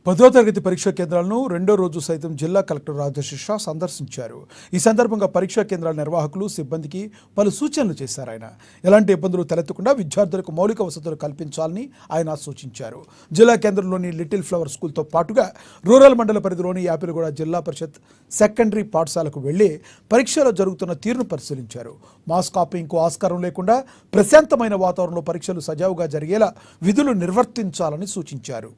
10వ తరగతి పరీక్షా కేంద్రాలను రెండో రోజు సైతం జిల్లా కలెక్టర్ రాజశేష సందర్శించారు. ఈ సందర్భంగా పరీక్షా కేంద్రాల నిర్వాహకులు, సిబ్బందికి పలు సూచనలు చేశారు. ఆయన ఎలాంటి ఇబ్బందులు తలెత్తకుండా విద్యార్థులకు మౌలిక వసతులు కల్పించాలని ఆయన సూచించారు. జిల్లా కేంద్రంలోని లిటిల్ ఫ్లవర్ స్కూల్తో పాటుగా రూరల్ మండల పరిధిలోని యాపిలగూడ జిల్లా పరిషత్ సెకండరీ పాఠశాలకు వెళ్లి పరీక్షలో జరుగుతున్న తీరును పరిశీలించారు. మాస్ కాపీయింగ్కు ఆస్కారం లేకుండా ప్రశాంతమైన వాతావరణంలో పరీక్షలు సజావుగా జరిగేలా విధులు నిర్వర్తించాలని సూచించారు.